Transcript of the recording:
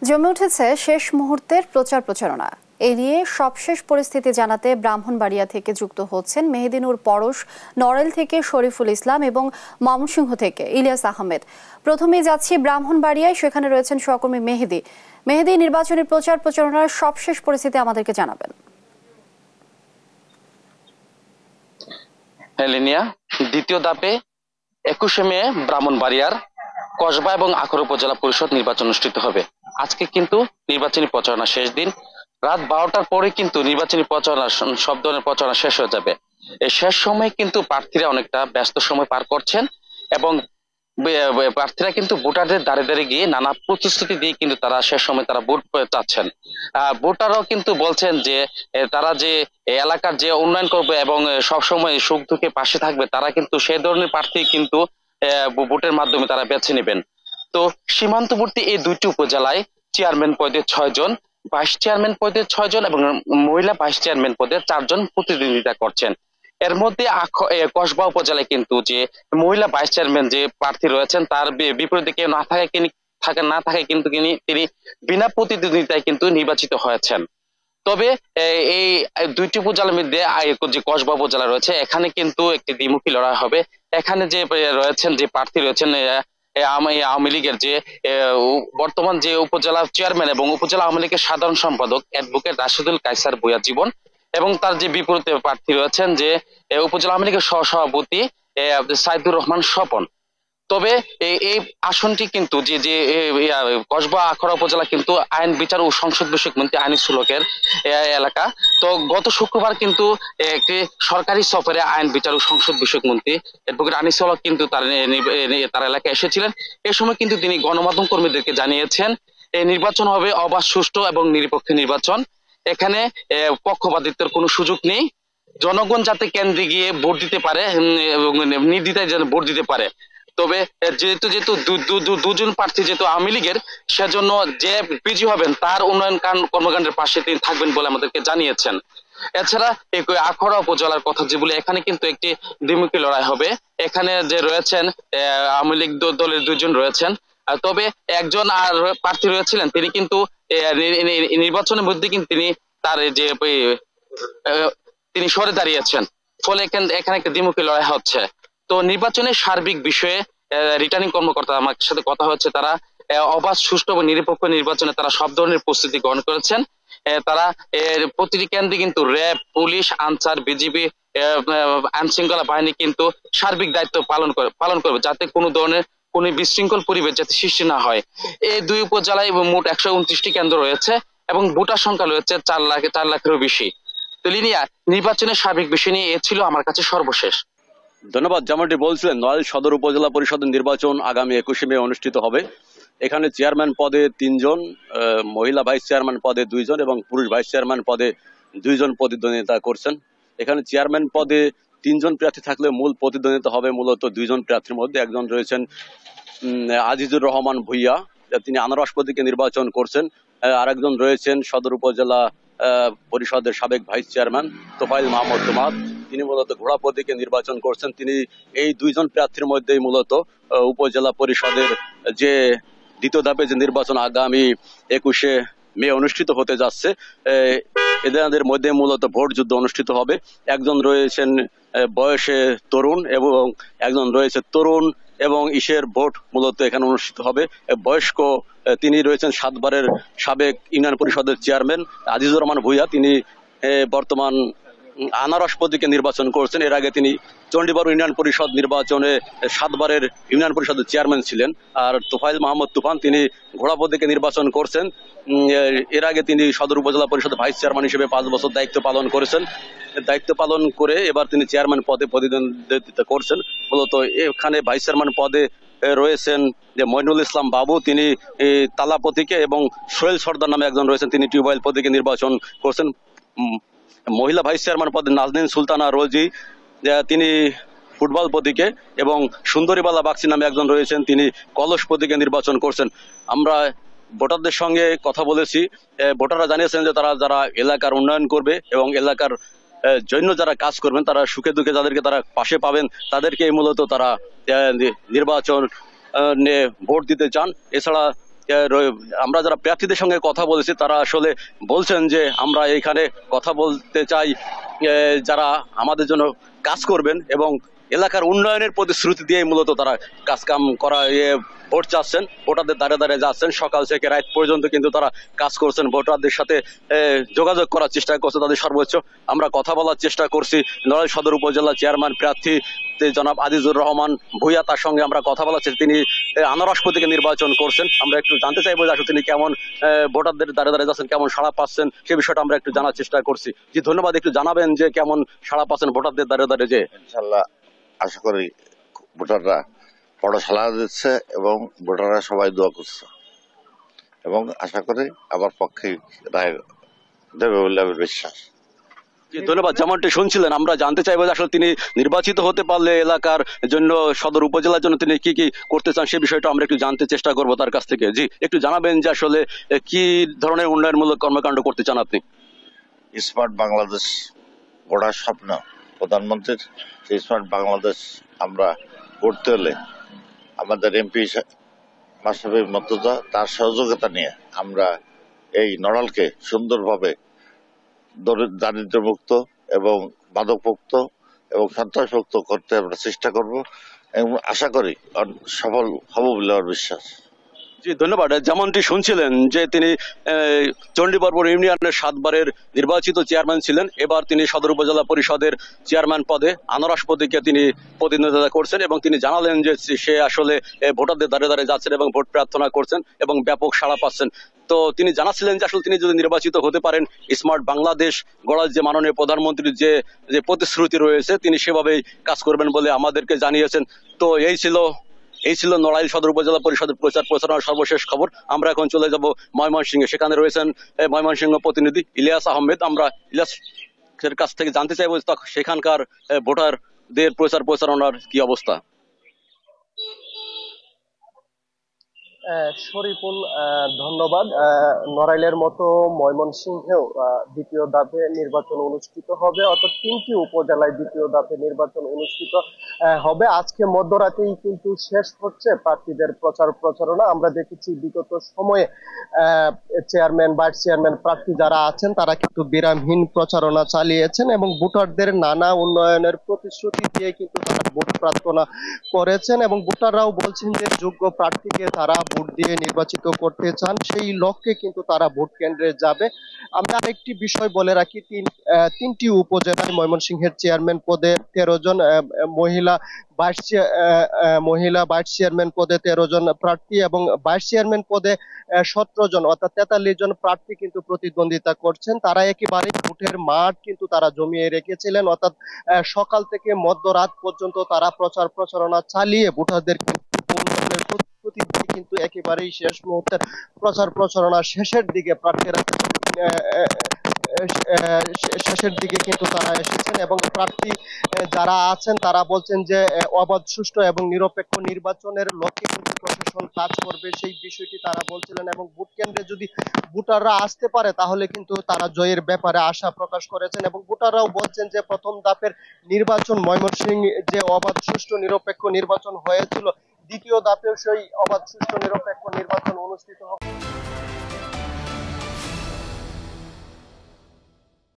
জমে উঠেছে শেষ মুহূর্তের প্রচারণা। এই নিয়ে সবশেষ পরিস্থিতি জানাতে ব্রাহ্মণবাড়িয়া থেকে যুক্ত হচ্ছেন মেহেদিনুর পরশ, নড়েল থেকে শরীফুল ইসলাম এবং ময়মনসিংহ থেকে ইলিয়াস আহমেদ। প্রথমেই যাচ্ছি ব্রাহ্মণবাড়িয়ায়, সেখানে রয়েছেন সহকর্মী মেহেদি। নির্বাচনী প্রচারণার সবশেষ পরিস্থিতি আমাদেরকে জানাবেন। দ্বিতীয় ধাপে 21শে মে ব্রাহ্মণবাড়িয়ার কসবা এবং আখড়া উপজেলা পরিষদ নির্বাচন অনুষ্ঠিত হবে। আজকে কিন্তু নির্বাচনী প্রচারণা শেষ দিন। রাত 12টার পরে কিন্তু নির্বাচনী প্রচারণা, সব ধরনের প্রচারণা শেষ হয়ে যাবে। এই শেষ সময় কিন্তু প্রার্থীরা অনেকটা ব্যস্ত সময় পার করছেন এবং প্রার্থীরা কিন্তু ভোটারদের দ্বারে দ্বারে গিয়ে নানা প্রতিশ্রুতি দিয়ে কিন্তু তারা শেষ সময় তারা ভোট চাচ্ছেন। ভোটাররাও কিন্তু বলছেন যে তারা যে এলাকার যে উন্নয়ন করবে এবং সবসময় সুখ দুঃখে পাশে থাকবে, তারা কিন্তু সেই ধরনের প্রার্থী কিন্তু ভোটের মাধ্যমে তারা বেছে নেবেন। তো সীমান্তবর্তী এই দুইটি উপজেলায় চেয়ারম্যান পদে 6 জন, ভাইস চেয়ারম্যান পদে 6 জন এবং মহিলা ভাইস চেয়ারম্যান পদে 4 জন প্রতিদ্বন্দ্বিতা করছেন। এর মধ্যে কসবা উপজেলায় কিন্তু যে মহিলা ভাইস চেয়ারম্যান যে প্রার্থী রয়েছেন, তার বিপরীতে কেউ না থাকে কিন্তু তিনি বিনা প্রতিদ্বন্দ্বিতায় কিন্তু নির্বাচিত হয়েছেন। তবে এই দুইটি উপজেলার মধ্যে যে কসবা উপজেলা রয়েছে, এখানে কিন্তু একটি দ্বিমুখী লড়াই হবে। এখানে যে রয়েছেন, যে প্রার্থী রয়েছেন আওয়ামী লীগের যে বর্তমান যে উপজেলা চেয়ারম্যান এবং উপজেলা আওয়ামী লীগের সাধারণ সম্পাদক অ্যাডভোকেট রাশেদুল কায়সার ভূঁইয়া জীবন, এবং তার যে বিপরীতে প্রার্থী রয়েছেন যে উপজেলা আওয়ামী লীগের সহসভাপতি সাইদুর রহমান স্বপন। তবে এই আসনটি কিন্তু যে কসবা আখড়া উপজেলা কিন্তু আইন বিচার ও সংসদ বিষয়ক মন্ত্রী আনিসুল হকের এলাকা। তো গত শুক্রবার কিন্তু একটি সরকারি সফরে আইন বিচার ও সংসদ বিষয়ক মন্ত্রী অ্যাডভোকেট আনিসুল হক কিন্তু তার এলাকায় এসেছিলেন। এ সময় কিন্তু তিনি গণমাধ্যম কর্মীদেরকে জানিয়েছেন এই নির্বাচন হবে অবাধ, সুষ্ঠু এবং নিরপেক্ষ নির্বাচন। এখানে পক্ষপাতিত্বের কোনো সুযোগ নেই। জনগণ যাতে কেন্দ্রে গিয়ে ভোট দিতে পারে এবং নির্দ্বিধায় যেন ভোট দিতে পারে। তবে যেহেতু দুজন প্রার্থী যেহেতু আওয়ামী লীগের, সেজন্য যে বিজয়ী হবেন তার উন্নয়ন কর্মকাণ্ডের পাশে তিনি থাকবেন বলে আমাদেরকে জানিয়েছেন। এছাড়া এই আখড়া উপজেলার কথা যে বলে, এখানে কিন্তু একটি দ্বিমুখী লড়াই হবে। এখানে যে রয়েছেন আওয়ামী লীগ দলের 2 জন রয়েছেন, তবে একজন আর প্রার্থী রয়েছিলেন, তিনি কিন্তু নির্বাচনের মধ্যে কিন্তু তিনি তার যে তিনি সরে দাঁড়িয়েছেন। ফলে এখানে একটা দ্বিমুখী লড়াই হচ্ছে। তো নির্বাচনের সার্বিক বিষয়ে রিটার্নিং কর্মকর্তা আমার সাথে কথা হচ্ছে, তারা অবাধ, সুষ্ঠু এবং নিরপেক্ষ নির্বাচনে তারা সব ধরনের প্রস্তুতি গ্রহণ করেছেন। তারা প্রতিটি কেন্দ্রে কিন্তু র্যাব, পুলিশ, আনসার, বিজিবি, আইন শৃঙ্খলা বাহিনী কিন্তু সার্বিক দায়িত্ব পালন করবে, যাতে কোনো ধরনের কোনো বিশৃঙ্খল পরিবেশ যাতে সৃষ্টি না হয়। এই 2 উপজেলায় মোট 129টি কেন্দ্র রয়েছে এবং ভোটার সংখ্যা রয়েছে 4 লাখেরও বেশি। তো লিনিয়া, নির্বাচনের সার্বিক বিষয় নিয়ে এ ছিল আমার কাছে সর্বশেষ। ধন্যবাদ। যেমনটি বলছিলেন, নড়াইল সদর উপজেলা পরিষদের নির্বাচন আগামী 21শে মে অনুষ্ঠিত হবে। এখানে চেয়ারম্যান পদে 3 জন, মহিলা ভাইস চেয়ারম্যান পদে 2 জন এবং পুরুষ ভাইস চেয়ারম্যান পদে 2 জন প্রতিদ্বন্দ্বিতা করছেন। এখানে চেয়ারম্যান পদে 3 জন প্রার্থী থাকলে মূল প্রতিদ্বন্দ্বিতা হবে মূলত 2 জন প্রার্থীর মধ্যে। একজন রয়েছেন আজিজুর রহমান ভূঁইয়া, তিনি আনারস প্রতীকে নির্বাচন করছেন। আরেকজন রয়েছেন সদর উপজেলা পরিষদের সাবেক ভাইস চেয়ারম্যান তোফাইল মাহমুদ তুমাদ, তিনি মূলত ঘোড়া প্রতীকে নির্বাচন করছেন। তিনি এই 2 জন প্রার্থীর মধ্যেই মূলত উপজেলা পরিষদের যে দ্বিতীয় ধাপে যে নির্বাচন আগামী 21শে মে অনুষ্ঠিত হতে যাচ্ছে, এদের মধ্যে মূলত ভোট যুদ্ধ অনুষ্ঠিত হবে। একজন রয়েছেন বয়সে তরুণ এবং একজন রয়েছে তরুণ এবং ইসের ভোট মূলত এখানে অনুষ্ঠিত হবে। বয়স্ক তিনি রয়েছেন 7 বারের সাবেক ইউনিয়ন পরিষদের চেয়ারম্যান আজিজুর রহমান ভূঁইয়া, তিনি বর্তমান আনারস প্রতীকে নির্বাচন করছেন। এর আগে তিনি চণ্ডীবাড় ইউনিয়ন পরিষদ নির্বাচনে 7 বারের ইউনিয়ন পরিষদের চেয়ারম্যান ছিলেন। আর তোফাইল মাহমুদ তুফান, তিনি ঘোড়া প্রতীকে নির্বাচন করছেন। এর আগে তিনি সদর উপজেলা পরিষদের ভাইস চেয়ারম্যান হিসেবে 5 বছর দায়িত্ব পালন করেছেন। দায়িত্ব পালন করে এবার তিনি চেয়ারম্যান পদে প্রতিদ্বন্দ্বিতা করছেন। মূলত এখানে ভাইস চেয়ারম্যান পদে রয়েছেন যে মইনুল ইসলাম বাবু, তিনি তালা প্রতীকে, এবং সোহেল সর্দার নামে একজন রয়েছেন, তিনি টিউবওয়েল প্রতীকে নির্বাচন করছেন। মহিলা ভাইস চেয়ারম্যান পদে নাজনীন সুলতানা রোজি, তিনি ফুটবল প্রতীকে, এবং সুন্দরীবালা বাগচি নামে একজন রয়েছেন, তিনি কলস প্রতীকে নির্বাচন করছেন। আমরা ভোটারদের সঙ্গে কথা বলেছি, ভোটাররা জানিয়েছেন যে তারা যারা এলাকার উন্নয়ন করবে এবং এলাকার জন্য যারা কাজ করবেন, তারা সুখে দুঃখে যাদেরকে তারা পাশে পাবেন, তাদেরকে মূলত তারা নির্বাচন ভোট দিতে চান। এছাড়া আমরা যারা প্রার্থীদের সঙ্গে কথা বলেছি তারা আসলে বলছেন যে আমরা এখানে কথা বলতে চাই যারা আমাদের জন্য কাজ করবেন এবং এলাকার উন্নয়নের প্রতিশ্রুতি দিয়ে মূলত তারা কাজকাম করা ভোট চাচ্ছেন, ভোটারদের দ্বারে দ্বারে যাচ্ছেন, সকাল থেকে রাত পর্যন্ত কিন্তু তারা কাজ করছেন, ভোটারদের সাথে যোগাযোগ করার চেষ্টা করছে তাদের সর্বোচ্চ। আমরা কথা বলার চেষ্টা করছি নড়াইল সদর উপজেলা চেয়ারম্যান প্রার্থী জনাব আজিজুর রহমান ভূঁইয়া, তার সঙ্গে আমরা কথা বলার চেষ্টা, তিনি আনারস প্রতীকে নির্বাচন করছেন। আমরা একটু জানতে চাইবো যে আসলে তিনি কেমন ভোটারদের দ্বারে দ্বারে যাচ্ছেন, কেমন সাড়া পাচ্ছেন, সে বিষয়টা আমরা একটু জানার চেষ্টা করছি। জি ধন্যবাদ, একটু জানাবেন যে কেমন সাড়া পাচ্ছেন ভোটারদের দ্বারে দ্বারে। যে ইনশাল্লাহ আশা করি ভোটাররা বড় সাড়া দিচ্ছে এবং ভোটাররা সবাই দোয়া করছে এবং আশা করি আমার পক্ষে রায় দেবে বলে আমার বিশ্বাস। ধন্যবাদ। যেমনটি শুনছিলেন, আমরা জানতে চাইবো যে আসলে তিনি নির্বাচিত হতে পারলে এলাকার জন্য, সদর উপজেলার জন্য তিনি কি কি করতে চান সে বিষয়টা আমরা একটু জানতে চেষ্টা করবো তার কাছ থেকে। জি একটু জানাবেন যে আসলে কি ধরনের উন্নয়নমূলক কর্মকাণ্ড করতে চান আপনি? স্মার্ট বাংলাদেশ গড়ার স্বপ্ন প্রধানমন্ত্রীর, সেই স্মার্ট বাংলাদেশ আমরা গড়তে হলে আমাদের এমপি মাশরাফি মুর্তজা তার সহযোগিতা নিয়ে আমরা এই নড়াইলকে সুন্দরভাবে দারিদ্র্যমুক্ত এবং মাদকমুক্ত এবং সন্ত্রাসমুক্ত করতে আমরা চেষ্টা করব এবং আশা করি সফল হব বলে আমার বিশ্বাস। জি ধন্যবাদ। যেমনটি শুনছিলেন যে তিনি চণ্ডীবরপুর ইউনিয়নের 7 বারের নির্বাচিত চেয়ারম্যান ছিলেন, এবার তিনি সদর উপজেলা পরিষদের চেয়ারম্যান পদে আনারস প্রতীকে তিনি প্রতিনিধিত্ব করছেন এবং তিনি জানালেন যে সে আসলে ভোটারদের দ্বারে দ্বারে যাচ্ছেন এবং ভোট প্রার্থনা করছেন এবং ব্যাপক সাড়া পাচ্ছেন। তো তিনি জানাচ্ছিলেন যে আসলে তিনি যদি নির্বাচিত হতে পারেন স্মার্ট বাংলাদেশ গড়ার যে মাননীয় প্রধানমন্ত্রীর যে প্রতিশ্রুতি রয়েছে তিনি সেভাবেই কাজ করবেন বলে আমাদেরকে জানিয়েছেন। তো এই ছিল নড়াইল সদর উপজেলা পরিষদের প্রচার প্রচারণার সর্বশেষ খবর। আমরা এখন চলে যাব ময়মনসিংহে, সেখানে রয়েছেন ময়মনসিংহ প্রতিনিধি ইলিয়াস আহমেদ। আমরা ইলিয়াসের কাছ থেকে জানতে চাইবো সেখানকার ভোটারদের প্রচার প্রচারণার কি অবস্থা। শরীফুল, ধন্যবাদ। নড়াইলের মতো ময়মনসিংহেও দ্বিতীয় ধাপে নির্বাচন অনুষ্ঠিত হবে, অর্থাৎ 3টি উপজেলায় দ্বিতীয় ধাপে নির্বাচন অনুষ্ঠিত হবে। আজকে মধ্যরাতেই কিন্তু শেষ হচ্ছে প্রার্থীদের প্রচার প্রচারণা। আমরা দেখেছি বিগত সময়ে চেয়ারম্যান, ভাইস চেয়ারম্যান প্রার্থী যারা আছেন তারা কিন্তু বিরামহীন প্রচারণা চালিয়েছেন এবং ভোটারদের নানা উন্নয়নের প্রতিশ্রুতি দিয়ে কিন্তু তারা ভোট প্রার্থনা করেছেন এবং ভোটাররাও বলছেন যে যোগ্য প্রার্থীকে তারা ভোট দিয়ে নির্বাচিত করতে চান, সেই লক্ষ্যে কিন্তু তারা ভোট কেন্দ্রে যাবে। আমরা আরেকটি বিষয় বলে রাখি, 3টি উপজেলায় ময়মনসিংহের চেয়ারম্যান পদে 13 জন, মহিলা ভাইস চেয়ারম্যান পদে 13 জন প্রার্থী এবং ভাইস চেয়ারম্যান পদে 17 জন, অর্থাৎ 43 জন প্রার্থী কিন্তু প্রতিদ্বন্দ্বিতা করছেন। তারা একেবারে ভোটের মাঠ কিন্তু তারা জমিয়ে রেখেছিলেন, অর্থাৎ সকাল থেকে মধ্যরাত পর্যন্ত তারা প্রচার প্রচারণা চালিয়ে ভোটারদের কিন্তু একেবারেই শেষ মুহূর্তের প্রচার প্রচারণা শেষের দিকে প্রার্থীরা শেষের দিকে কিন্তু তারা এসেছেন এবং প্রার্থী যারা আছেন তারা বলছেন যে অবাধ, সুষ্ঠু এবং নিরপেক্ষ নির্বাচনের লক্ষ্যে কিন্তু প্রশাসন কাজ করবে, সেই বিষয়টি তারা বলছিলেন এবং ভোট কেন্দ্রে যদি ভোটাররা আসতে পারে তাহলে কিন্তু তারা জয়ের ব্যাপারে আশা প্রকাশ করেছেন এবং ভোটাররাও বলছেন যে প্রথম ধাপের নির্বাচন ময়মনসিংহ যে অবাধ, সুষ্ঠু, নিরপেক্ষ নির্বাচন হয়েছিল, দ্বিতীয় ধাপেও সেই অবাধ, সুষ্ঠু, নিরপেক্ষ নির্বাচন অনুষ্ঠিত হবে।